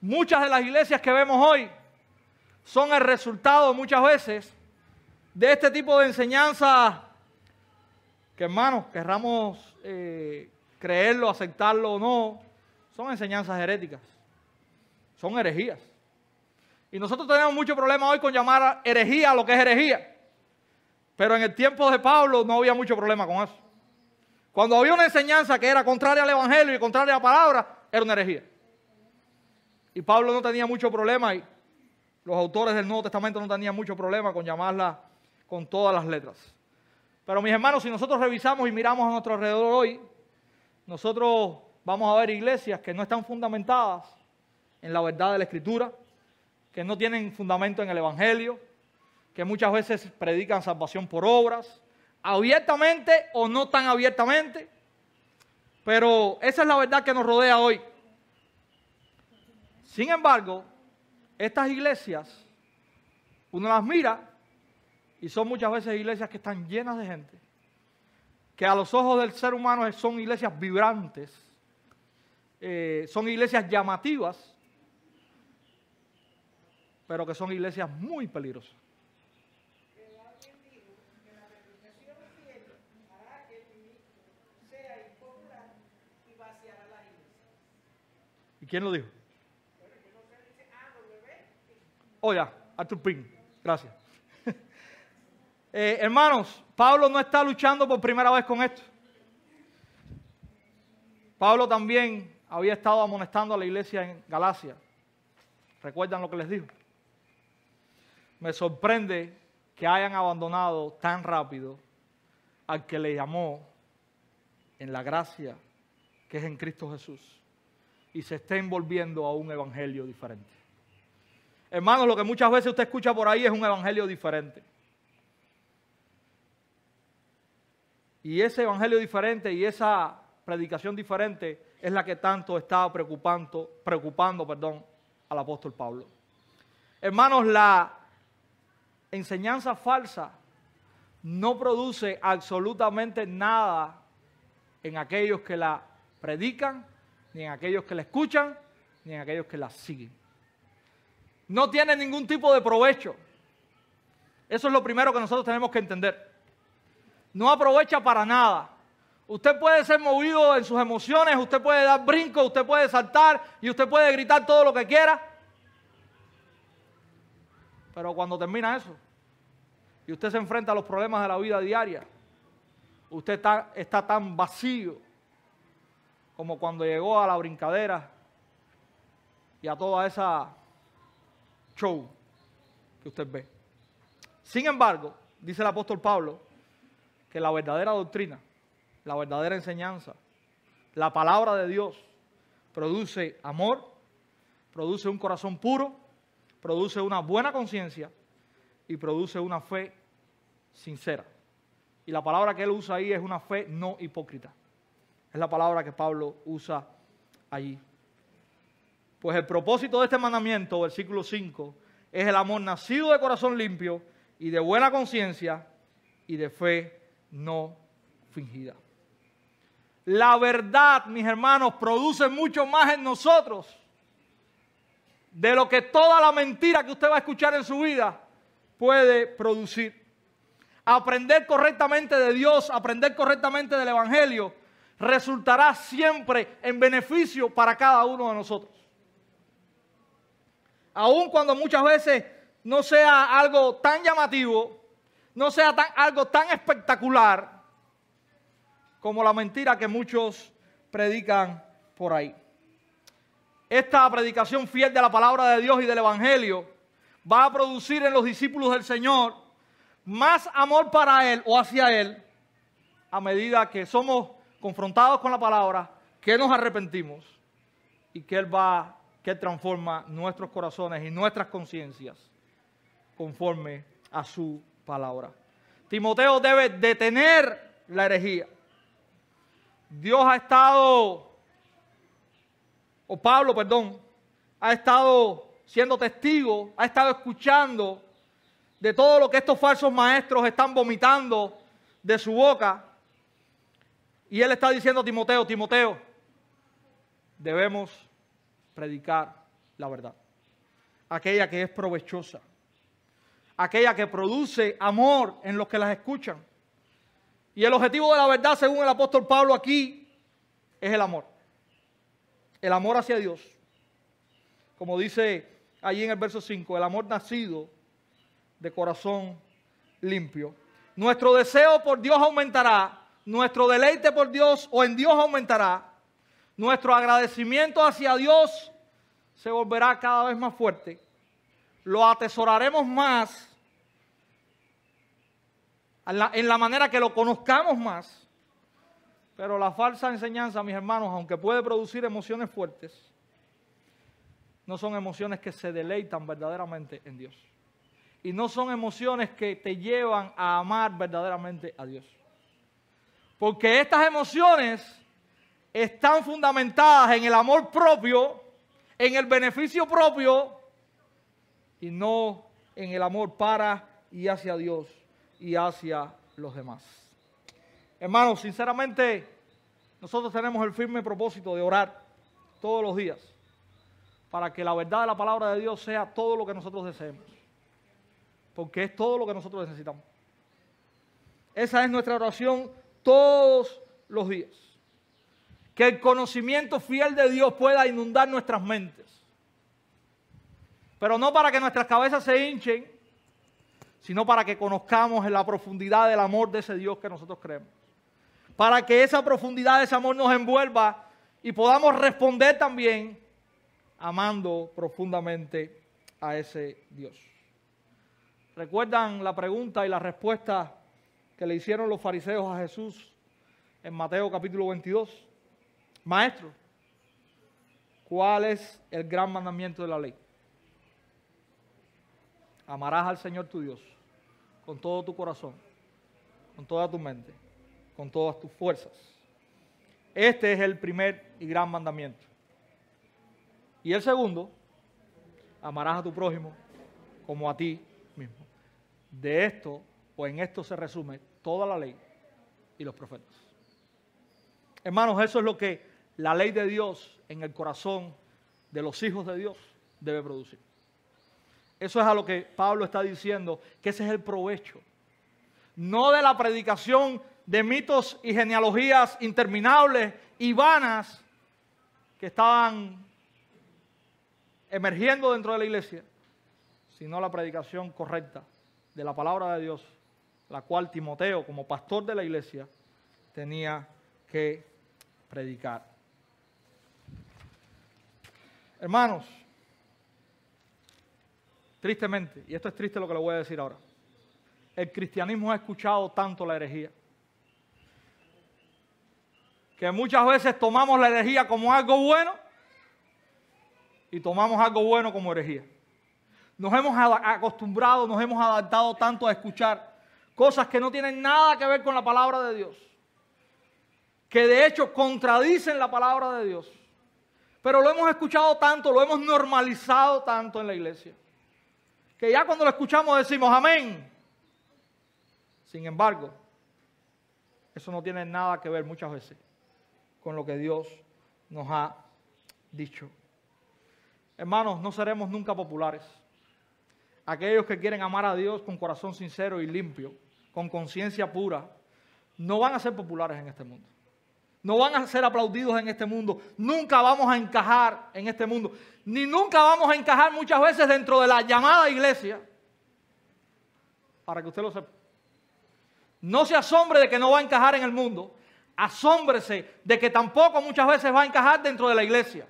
Muchas de las iglesias que vemos hoy son el resultado muchas veces de este tipo de enseñanza que, hermanos, querramos creerlo, aceptarlo o no, son enseñanzas heréticas, son herejías. Y nosotros tenemos mucho problema hoy con llamar herejía a lo que es herejía. Pero en el tiempo de Pablo no había mucho problema con eso. Cuando había una enseñanza que era contraria al Evangelio y contraria a la palabra, era una herejía. Y Pablo no tenía mucho problema, y los autores del Nuevo Testamento no tenían mucho problema con llamarla con todas las letras. Pero mis hermanos, si nosotros revisamos y miramos a nuestro alrededor hoy, nosotros vamos a ver iglesias que no están fundamentadas en la verdad de la Escritura, que no tienen fundamento en el Evangelio, que muchas veces predican salvación por obras, abiertamente o no tan abiertamente, pero esa es la verdad que nos rodea hoy. Sin embargo, estas iglesias, uno las mira y son muchas veces iglesias que están llenas de gente, que a los ojos del ser humano son iglesias vibrantes, son iglesias llamativas, pero que son iglesias muy peligrosas. ¿Y quién lo dijo? Oiga, Arthur Pink, gracias. Hermanos, Pablo no está luchando por primera vez con esto. Pablo también había estado amonestando a la iglesia en Galacia. ¿Recuerdan lo que les dijo? Me sorprende que hayan abandonado tan rápido al que le llamó en la gracia que es en Cristo Jesús y se estén volviendo a un evangelio diferente. Hermanos, lo que muchas veces usted escucha por ahí es un evangelio diferente. Y ese evangelio diferente y esa predicación diferente es la que tanto está preocupando al apóstol Pablo. Hermanos, la enseñanza falsa no produce absolutamente nada en aquellos que la predican, ni en aquellos que la escuchan, ni en aquellos que la siguen. No tiene ningún tipo de provecho. Eso es lo primero que nosotros tenemos que entender. No aprovecha para nada. Usted puede ser movido en sus emociones, usted puede dar brincos, usted puede saltar y usted puede gritar todo lo que quiera. Pero cuando termina eso y usted se enfrenta a los problemas de la vida diaria, usted está tan vacío como cuando llegó a la brincadera y a toda esa show que usted ve. Sin embargo, dice el apóstol Pablo, que la verdadera doctrina, la verdadera enseñanza, la palabra de Dios produce amor, produce un corazón puro, produce una buena conciencia y produce una fe sincera. Y la palabra que él usa ahí es una fe no hipócrita. Es la palabra que Pablo usa allí. Pues el propósito de este mandamiento, versículo 5, es el amor nacido de corazón limpio y de buena conciencia y de fe no fingida. La verdad, mis hermanos, produce mucho más en nosotros de lo que toda la mentira que usted va a escuchar en su vida puede producir. Aprender correctamente de Dios, aprender correctamente del Evangelio, resultará siempre en beneficio para cada uno de nosotros. Aun cuando muchas veces no sea algo tan llamativo, no sea algo tan espectacular como la mentira que muchos predican por ahí. Esta predicación fiel de la palabra de Dios y del Evangelio va a producir en los discípulos del Señor más amor para Él o hacia Él a medida que somos confrontados con la palabra, que que nos arrepentimos y que Él transforma nuestros corazones y nuestras conciencias conforme a su palabra. Timoteo debe detener la herejía. Pablo, ha estado siendo testigo, ha estado escuchando de todo lo que estos falsos maestros están vomitando de su boca. Y él está diciendo a Timoteo, Timoteo, debemos predicar la verdad, aquella que es provechosa, aquella que produce amor en los que las escuchan. Y el objetivo de la verdad, según el apóstol Pablo aquí, es el amor. El amor hacia Dios. Como dice allí en el verso 5, el amor nacido de corazón limpio. Nuestro deseo por Dios aumentará, nuestro deleite por Dios o en Dios aumentará, nuestro agradecimiento hacia Dios se volverá cada vez más fuerte, lo atesoraremos más en la manera que lo conozcamos más. Pero la falsa enseñanza, mis hermanos, aunque puede producir emociones fuertes, no son emociones que se deleitan verdaderamente en Dios. Y no son emociones que te llevan a amar verdaderamente a Dios. Porque estas emociones están fundamentadas en el amor propio, en el beneficio propio, y no en el amor para y hacia Dios y hacia los demás. Hermanos, sinceramente, nosotros tenemos el firme propósito de orar todos los días para que la verdad de la palabra de Dios sea todo lo que nosotros deseemos. Porque es todo lo que nosotros necesitamos. Esa es nuestra oración todos los días. Que el conocimiento fiel de Dios pueda inundar nuestras mentes. Pero no para que nuestras cabezas se hinchen, sino para que conozcamos en la profundidad del amor de ese Dios que nosotros creemos. Para que esa profundidad de ese amor nos envuelva y podamos responder también amando profundamente a ese Dios. ¿Recuerdan la pregunta y la respuesta que le hicieron los fariseos a Jesús en Mateo capítulo 22? Maestro, ¿cuál es el gran mandamiento de la ley? Amarás al Señor tu Dios con todo tu corazón, con toda tu mente, con todas tus fuerzas. Este es el primer y gran mandamiento. Y el segundo, amarás a tu prójimo como a ti mismo. De esto, o en esto se resume toda la ley y los profetas. Hermanos, eso es lo que la ley de Dios en el corazón de los hijos de Dios debe producir. Eso es a lo que Pablo está diciendo, que ese es el provecho. No de la predicación de mitos y genealogías interminables y vanas que estaban emergiendo dentro de la iglesia, sino la predicación correcta de la palabra de Dios, la cual Timoteo, como pastor de la iglesia, tenía que predicar. Hermanos, tristemente, y esto es triste lo que le voy a decir ahora, el cristianismo ha escuchado tanto la herejía, que muchas veces tomamos la herejía como algo bueno y tomamos algo bueno como herejía. Nos hemos acostumbrado, nos hemos adaptado tanto a escuchar cosas que no tienen nada que ver con la palabra de Dios, que de hecho contradicen la palabra de Dios, pero lo hemos escuchado tanto, lo hemos normalizado tanto en la iglesia, que ya cuando lo escuchamos decimos amén. Sin embargo, eso no tiene nada que ver muchas veces con lo que Dios nos ha dicho. Hermanos, no seremos nunca populares. Aquellos que quieren amar a Dios con corazón sincero y limpio, con conciencia pura, no van a ser populares en este mundo. No van a ser aplaudidos en este mundo. Nunca vamos a encajar en este mundo. Ni nunca vamos a encajar muchas veces dentro de la llamada iglesia. Para que usted lo sepa. No se asombre de que no va a encajar en el mundo. Asómbrese de que tampoco muchas veces va a encajar dentro de la iglesia.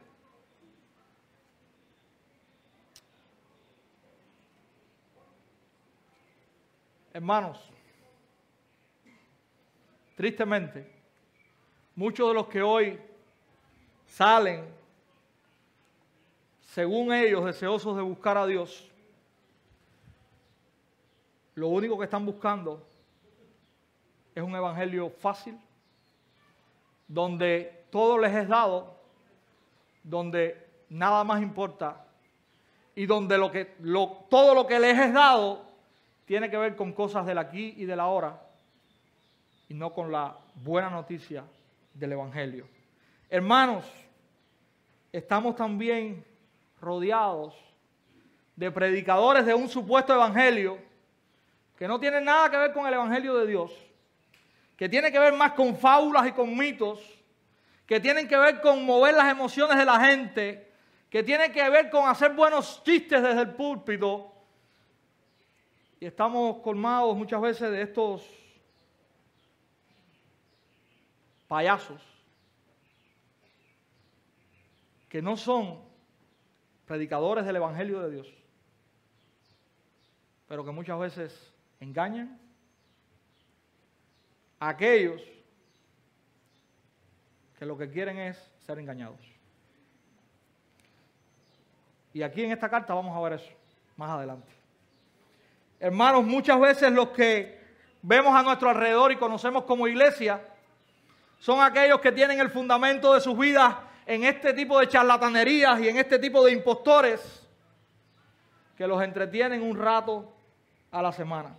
Hermanos, tristemente, muchos de los que hoy salen, según ellos, deseosos de buscar a Dios, lo único que están buscando es un evangelio fácil, donde todo les es dado, donde nada más importa y donde todo lo que les es dado tiene que ver con cosas del aquí y del ahora y no con la buena noticia del evangelio. Hermanos, estamos también rodeados de predicadores de un supuesto evangelio que no tienen nada que ver con el evangelio de Dios, que tiene que ver más con fábulas y con mitos, que tienen que ver con mover las emociones de la gente, que tienen que ver con hacer buenos chistes desde el púlpito. Y estamos colmados muchas veces de estos payasos que no son predicadores del evangelio de Dios, pero que muchas veces engañan a aquellos que lo que quieren es ser engañados. Y aquí en esta carta vamos a ver eso más adelante. Hermanos, muchas veces los que vemos a nuestro alrededor y conocemos como iglesia son aquellos que tienen el fundamento de sus vidas en este tipo de charlatanerías y en este tipo de impostores que los entretienen un rato a la semana.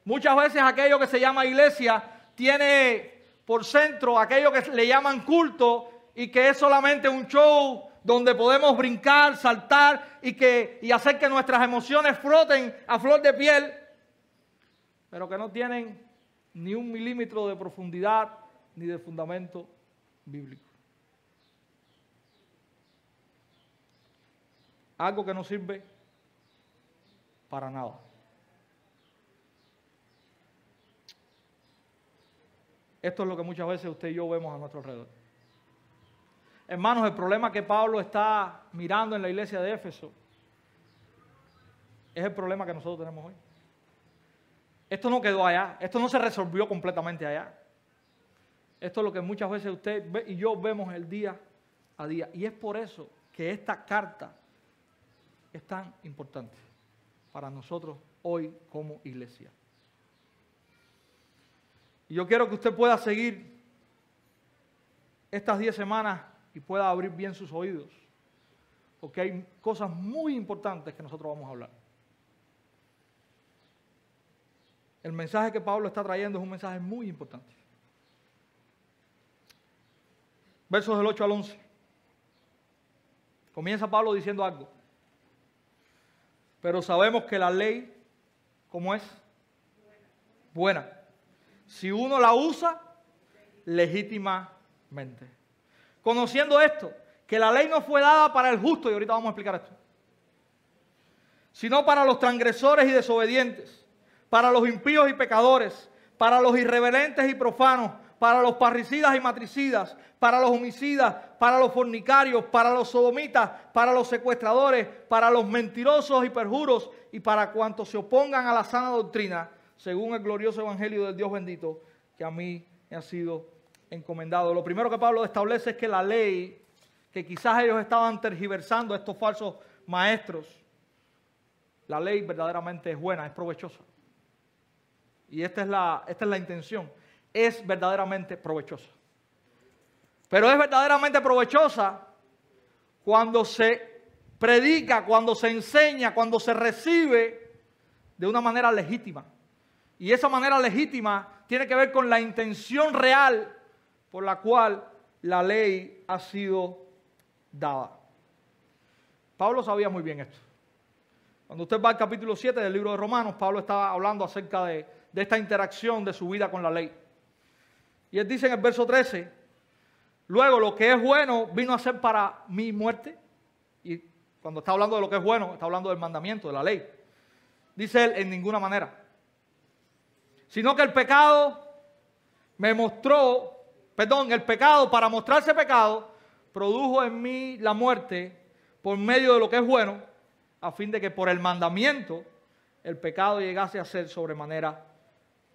Muchas veces aquello que se llama iglesia tiene por centro aquello que le llaman culto y que es solamente un show donde podemos brincar, saltar y hacer que nuestras emociones floten a flor de piel, pero que no tienen ni un milímetro de profundidad ni de fundamento bíblico. Algo que no sirve para nada. Esto es lo que muchas veces usted y yo vemos a nuestro alrededor. Hermanos, el problema que Pablo está mirando en la iglesia de Éfeso es el problema que nosotros tenemos hoy. Esto no quedó allá, esto no se resolvió completamente allá. Esto es lo que muchas veces usted y yo vemos el día a día. Y es por eso que esta carta es tan importante para nosotros hoy como iglesia. Y yo quiero que usted pueda seguir estas 10 semanas y pueda abrir bien sus oídos, porque hay cosas muy importantes que nosotros vamos a hablar. El mensaje que Pablo está trayendo es un mensaje muy importante. Versos del 8 al 11. Comienza Pablo diciendo algo. Pero sabemos que la ley, ¿cómo es? Buena. Si uno la usa legítimamente. Conociendo esto, que la ley no fue dada para el justo, y ahorita vamos a explicar esto, sino para los transgresores y desobedientes, para los impíos y pecadores, para los irreverentes y profanos, para los parricidas y matricidas, para los homicidas, para los fornicarios, para los sodomitas, para los secuestradores, para los mentirosos y perjuros, y para cuantos se opongan a la sana doctrina, según el glorioso evangelio del Dios bendito, que a mí me ha sido encomendado. Lo primero que Pablo establece es que la ley, que quizás ellos estaban tergiversando, estos falsos maestros, la ley verdaderamente es buena, es provechosa. Y esta es la intención. Es verdaderamente provechosa. Pero es verdaderamente provechosa cuando se predica, cuando se enseña, cuando se recibe de una manera legítima. Y esa manera legítima tiene que ver con la intención real por la cual la ley ha sido dada. Pablo sabía muy bien esto. Cuando usted va al capítulo 7 del libro de Romanos, Pablo estaba hablando acerca de esta interacción de su vida con la ley. Y él dice en el verso 13, luego lo que es bueno vino a ser para mi muerte. Y cuando está hablando de lo que es bueno, está hablando del mandamiento, de la ley. Dice él, en ninguna manera. Sino que el pecado el pecado para mostrarse pecado, produjo en mí la muerte por medio de lo que es bueno, a fin de que por el mandamiento el pecado llegase a ser sobremanera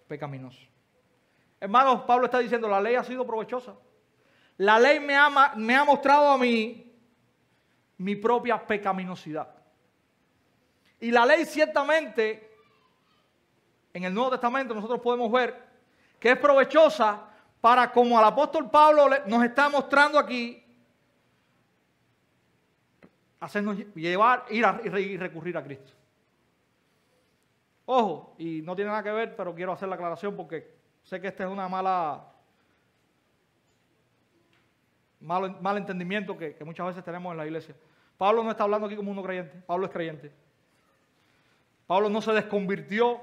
pecaminoso. Hermanos, Pablo está diciendo, la ley ha sido provechosa. la ley me ha mostrado a mí mi propia pecaminosidad. Y la ley ciertamente, en el Nuevo Testamento nosotros podemos ver que es provechosa para, como el apóstol Pablo nos está mostrando aquí, hacernos llevar, ir y recurrir a Cristo. Ojo, y no tiene nada que ver, pero quiero hacer la aclaración porque sé que este es una mal entendimiento que muchas veces tenemos en la iglesia. Pablo no está hablando aquí como uno creyente, Pablo es creyente. Pablo no se desconvirtió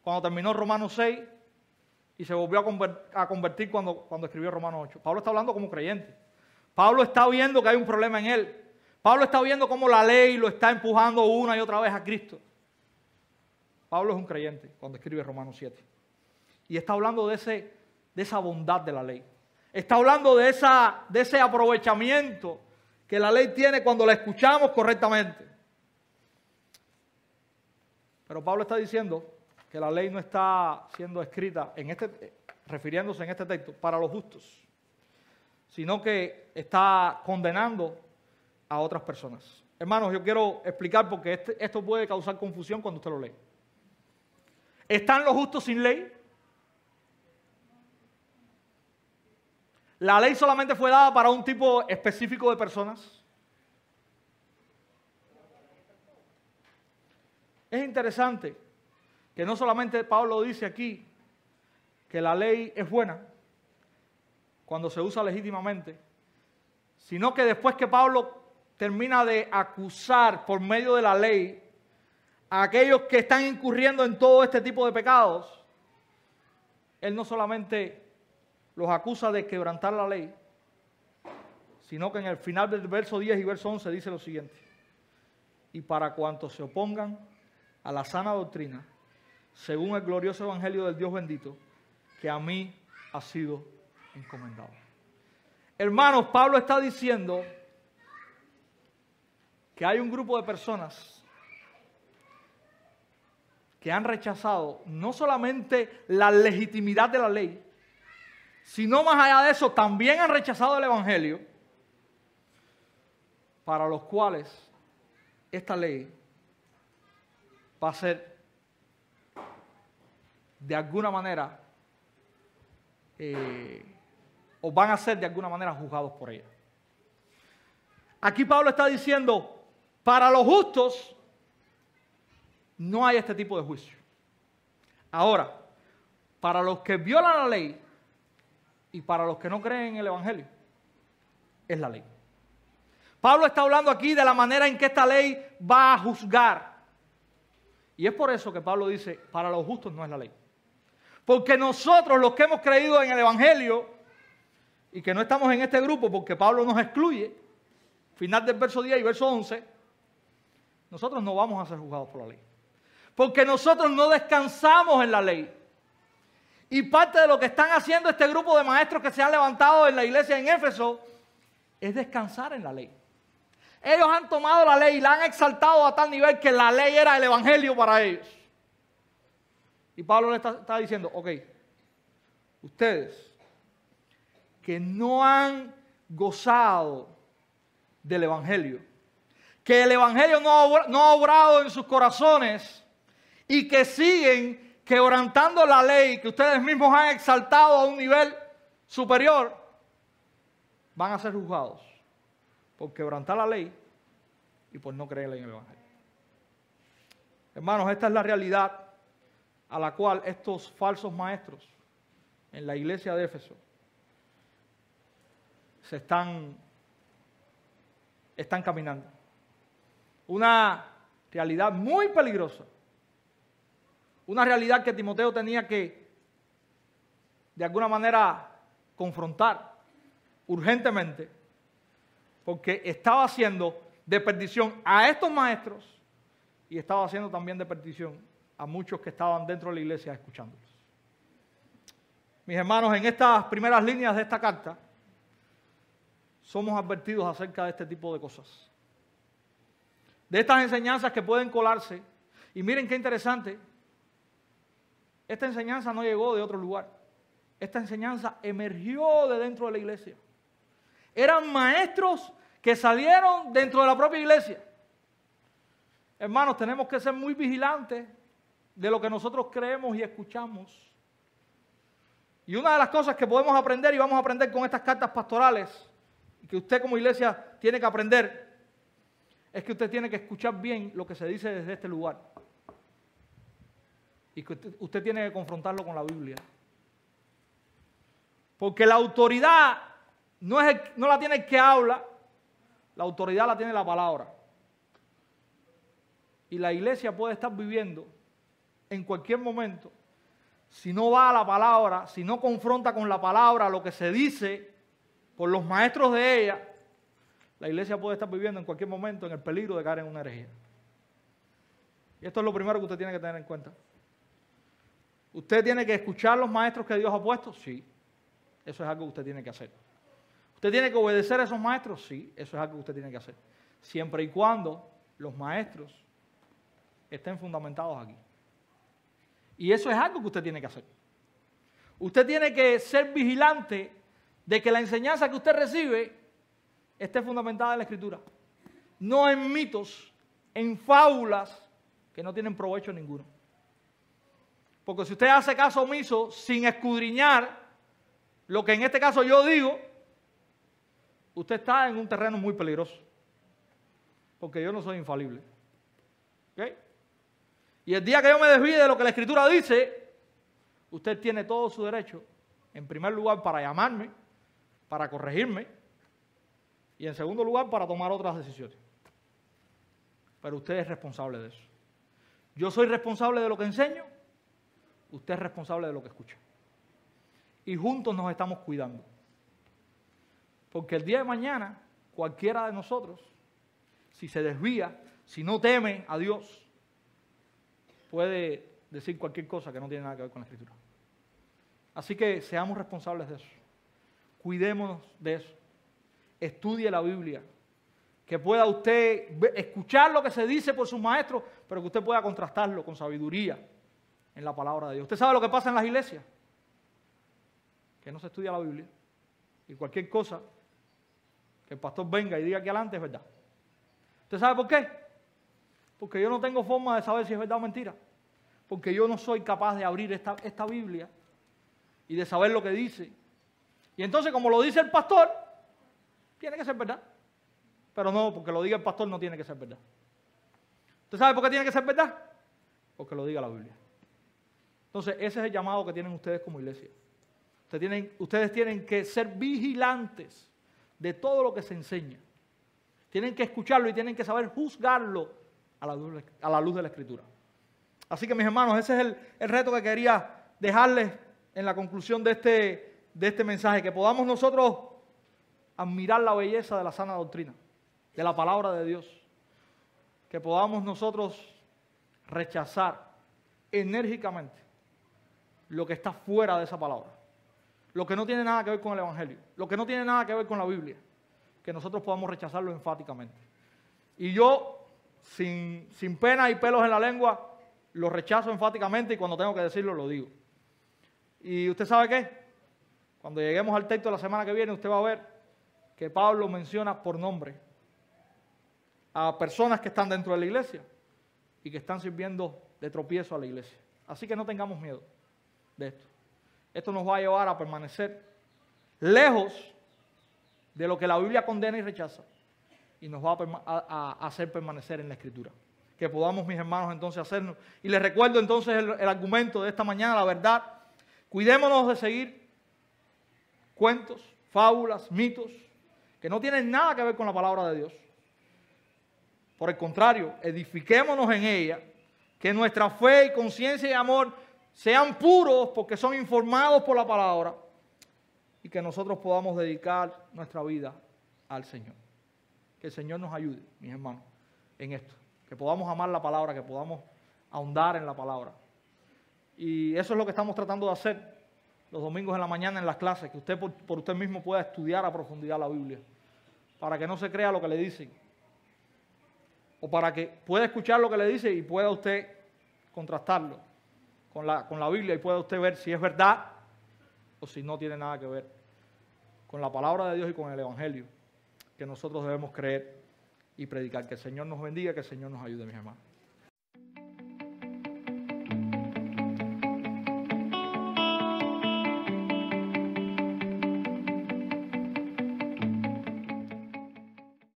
cuando terminó Romanos 6 y se volvió a convertir cuando escribió Romanos 8. Pablo está hablando como creyente. Pablo está viendo que hay un problema en él. Pablo está viendo cómo la ley lo está empujando una y otra vez a Cristo. Pablo es un creyente cuando escribe Romanos 7. Y está hablando de esa bondad de la ley. Está hablando de ese aprovechamiento que la ley tiene cuando la escuchamos correctamente. Pero Pablo está diciendo que la ley no está siendo escrita, refiriéndose en este texto, para los justos, sino que está condenando a otras personas. Hermanos, yo quiero explicar porque esto puede causar confusión cuando usted lo lee. ¿Están los justos sin ley? ¿La ley solamente fue dada para un tipo específico de personas? Es interesante que no solamente Pablo dice aquí que la ley es buena cuando se usa legítimamente, sino que después que Pablo termina de acusar por medio de la ley a aquellos que están incurriendo en todo este tipo de pecados, él no solamente los acusa de quebrantar la ley, sino que en el final del verso 10 y verso 11 dice lo siguiente: y para cuantos se opongan a la sana doctrina, según el glorioso evangelio del Dios bendito, que a mí ha sido encomendado. Hermanos, Pablo está diciendo que hay un grupo de personas que han rechazado no solamente la legitimidad de la ley, sino más allá de eso, también han rechazado el evangelio, para los cuales esta ley va a ser de alguna manera, o van a ser de alguna manera juzgados por ella. Aquí Pablo está diciendo, para los justos no hay este tipo de juicio. Ahora, para los que violan la ley y para los que no creen en el evangelio, es la ley. Pablo está hablando aquí de la manera en que esta ley va a juzgar. Y es por eso que Pablo dice, para los justos no es la ley. Porque nosotros, los que hemos creído en el evangelio y que no estamos en este grupo porque Pablo nos excluye, final del verso 10 y verso 11, nosotros no vamos a ser juzgados por la ley. Porque nosotros no descansamos en la ley. Y parte de lo que están haciendo este grupo de maestros que se han levantado en la iglesia en Éfeso es descansar en la ley. Ellos han tomado la ley y la han exaltado a tal nivel que la ley era el evangelio para ellos. Y Pablo le está diciendo, ok, ustedes que no han gozado del evangelio, que el evangelio no ha obrado en sus corazones y que siguen quebrantando la ley que ustedes mismos han exaltado a un nivel superior, van a ser juzgados por quebrantar la ley y por no creer en el evangelio. Hermanos, esta es la realidad a la cual estos falsos maestros en la iglesia de Éfeso están caminando. Una realidad muy peligrosa. Una realidad que Timoteo tenía que, de alguna manera, confrontar urgentemente, porque estaba haciendo de perdición a estos maestros y estaba haciendo también de perdición a muchos que estaban dentro de la iglesia escuchándolos. Mis hermanos, en estas primeras líneas de esta carta, somos advertidos acerca de este tipo de cosas. De estas enseñanzas que pueden colarse. Y miren qué interesante. Esta enseñanza no llegó de otro lugar. Esta enseñanza emergió de dentro de la iglesia. Eran maestros que salieron dentro de la propia iglesia. Hermanos, tenemos que ser muy vigilantes de lo que nosotros creemos y escuchamos. Y una de las cosas que podemos aprender y vamos a aprender con estas cartas pastorales, y que usted como iglesia tiene que aprender, es que usted tiene que escuchar bien lo que se dice desde este lugar. Y que usted tiene que confrontarlo con la Biblia. Porque la autoridad no la tiene el que habla, la autoridad la tiene la palabra. Y la iglesia puede estar viviendo en cualquier momento, si no va a la palabra, si no confronta con la palabra lo que se dice por los maestros de ella, la iglesia puede estar viviendo en cualquier momento en el peligro de caer en una herejía. Y esto es lo primero que usted tiene que tener en cuenta. ¿Usted tiene que escuchar los maestros que Dios ha puesto? Sí, eso es algo que usted tiene que hacer. ¿Usted tiene que obedecer a esos maestros? Sí, eso es algo que usted tiene que hacer. Siempre y cuando los maestros estén fundamentados aquí. Y eso es algo que usted tiene que hacer. Usted tiene que ser vigilante de que la enseñanza que usted recibe esté fundamentada en la Escritura. No en mitos, en fábulas que no tienen provecho ninguno. Porque si usted hace caso omiso sin escudriñar lo que en este caso yo digo, usted está en un terreno muy peligroso. Porque yo no soy infalible. ¿Ok? Y el día que yo me desvíe de lo que la Escritura dice, usted tiene todo su derecho, en primer lugar, para llamarme, para corregirme, y en segundo lugar, para tomar otras decisiones. Pero usted es responsable de eso. Yo soy responsable de lo que enseño, usted es responsable de lo que escucha. Y juntos nos estamos cuidando. Porque el día de mañana, cualquiera de nosotros, si se desvía, si no teme a Dios, puede decir cualquier cosa que no tiene nada que ver con la Escritura. Así que seamos responsables de eso. Cuidémonos de eso. Estudie la Biblia. Que pueda usted escuchar lo que se dice por sus maestros, pero que usted pueda contrastarlo con sabiduría en la palabra de Dios. ¿Usted sabe lo que pasa en las iglesias? Que no se estudia la Biblia. Y cualquier cosa que el pastor venga y diga aquí adelante es verdad. ¿Usted sabe por qué? Porque yo no tengo forma de saber si es verdad o mentira. Porque yo no soy capaz de abrir esta Biblia y de saber lo que dice. Y entonces, como lo dice el pastor, tiene que ser verdad. Pero no, porque lo diga el pastor no tiene que ser verdad. ¿Usted sabe por qué tiene que ser verdad? Porque lo diga la Biblia. Entonces, ese es el llamado que tienen ustedes como iglesia. Ustedes tienen que ser vigilantes de todo lo que se enseña. Tienen que escucharlo y tienen que saber juzgarlo a la luz de la Escritura. Así que, mis hermanos, ese es el reto que quería dejarles en la conclusión de este mensaje, que podamos nosotros admirar la belleza de la sana doctrina, de la palabra de Dios, que podamos nosotros rechazar enérgicamente lo que está fuera de esa palabra, lo que no tiene nada que ver con el Evangelio, lo que no tiene nada que ver con la Biblia, que nosotros podamos rechazarlo enfáticamente. Y yo, sin pena y pelos en la lengua, lo rechazo enfáticamente y cuando tengo que decirlo, lo digo. ¿Y usted sabe qué? Cuando lleguemos al texto de la semana que viene, usted va a ver que Pablo menciona por nombre a personas que están dentro de la iglesia y que están sirviendo de tropiezo a la iglesia. Así que no tengamos miedo de esto. Esto nos va a llevar a permanecer lejos de lo que la Biblia condena y rechaza y nos va a hacer permanecer en la Escritura. Que podamos, mis hermanos, entonces hacernos. Y les recuerdo entonces el argumento de esta mañana, la verdad. Cuidémonos de seguir cuentos, fábulas, mitos, que no tienen nada que ver con la palabra de Dios. Por el contrario, edifiquémonos en ella, que nuestra fe y conciencia y amor sean puros porque son informados por la palabra y que nosotros podamos dedicar nuestra vida al Señor. Que el Señor nos ayude, mis hermanos, en esto. Que podamos amar la palabra, que podamos ahondar en la palabra. Y eso es lo que estamos tratando de hacer los domingos en la mañana en las clases, que usted por usted mismo pueda estudiar a profundidad la Biblia, para que no se crea lo que le dicen, o para que pueda escuchar lo que le dice y pueda usted contrastarlo con la Biblia y pueda usted ver si es verdad o si no tiene nada que ver con la palabra de Dios y con el Evangelio que nosotros debemos creer y predicar. Que el Señor nos bendiga, que el Señor nos ayude, mis hermanos.